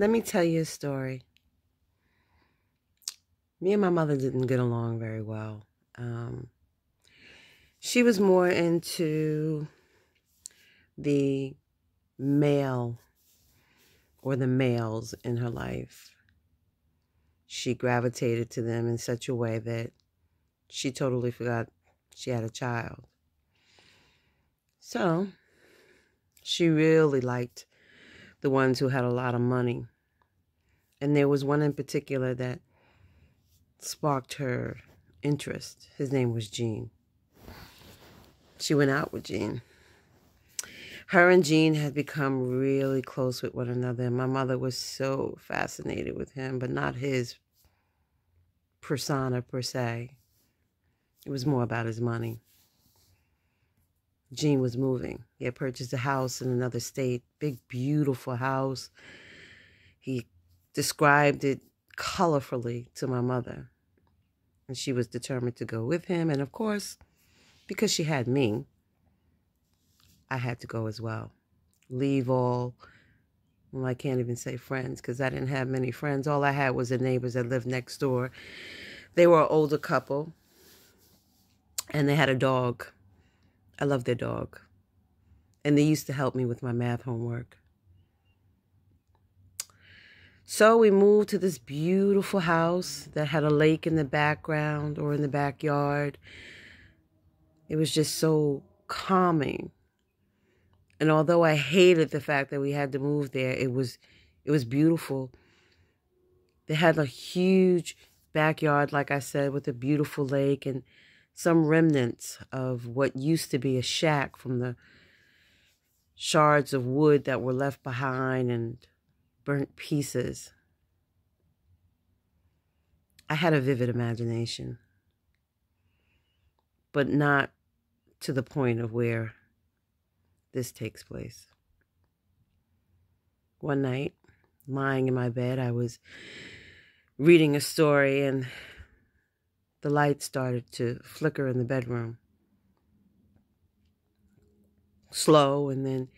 Let me tell you a story. Me and my mother didn't get along very well. She was more into the male or the males in her life. She gravitated to them in such a way that she totally forgot she had a child. So she really liked the ones who had a lot of money. And there was one in particular that sparked her interest. His name was Gene. She went out with Gene. Her and Gene had become really close with one another. And my mother was so fascinated with him, but not his persona per se. It was more about his money. Gene was moving. He had purchased a house in another state, big, beautiful house. He described it colorfully to my mother. And she was determined to go with him. And of course, because she had me, I had to go as well. Leave all, well, I can't even say friends because I didn't have many friends. All I had was the neighbors that lived next door. They were an older couple. And they had a dog. I loved their dog. And they used to help me with my math homework. So we moved to this beautiful house that had a lake in the background or in the backyard. It was just so calming. And although I hated the fact that we had to move there, it was beautiful. They had a huge backyard, like I said, with a beautiful lake and some remnants of what used to be a shack from the shards of wood that were left behind and burnt pieces. I had a vivid imagination, but not to the point of where this takes place. One night, lying in my bed, I was reading a story and the light started to flicker in the bedroom. Slow and then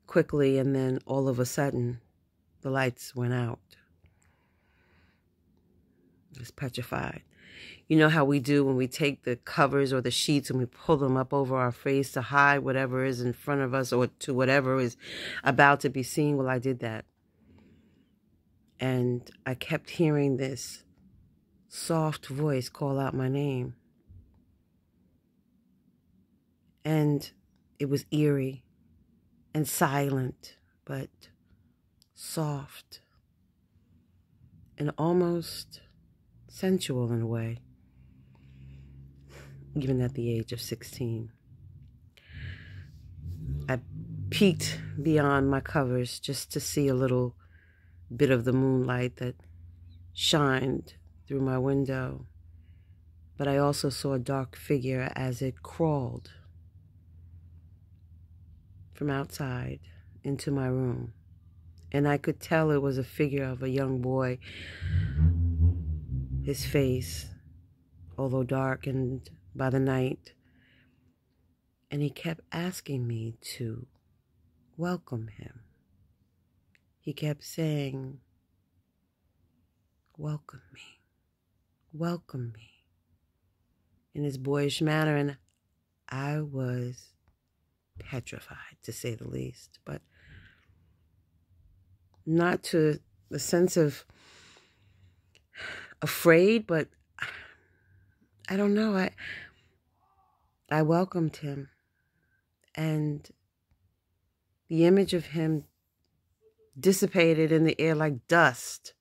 quickly, and then all of a sudden, the lights went out. I was petrified. You know how we do when we take the covers or the sheets and we pull them up over our face to hide whatever is in front of us or to whatever is about to be seen? Well, I did that. And I kept hearing this soft voice call out my name. And it was eerie and silent, but soft and almost sensual in a way, even at the age of 16. I peeked beyond my covers just to see a little bit of the moonlight that shined through my window, but I also saw a dark figure as it crawled from outside into my room. And I could tell it was a figure of a young boy. His face, although darkened by the night. And he kept asking me to welcome him. He kept saying, "Welcome me, welcome me," in his boyish manner. And I was petrified, to say the least, but not to the sense of afraid, but I don't know. I welcomed him, and the image of him dissipated in the air like dust,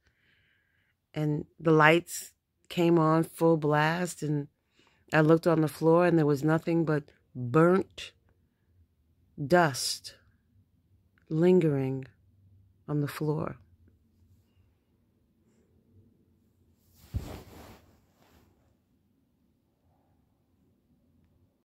and the lights came on full blast, and I looked on the floor, and there was nothing but burnt dust lingering on the floor.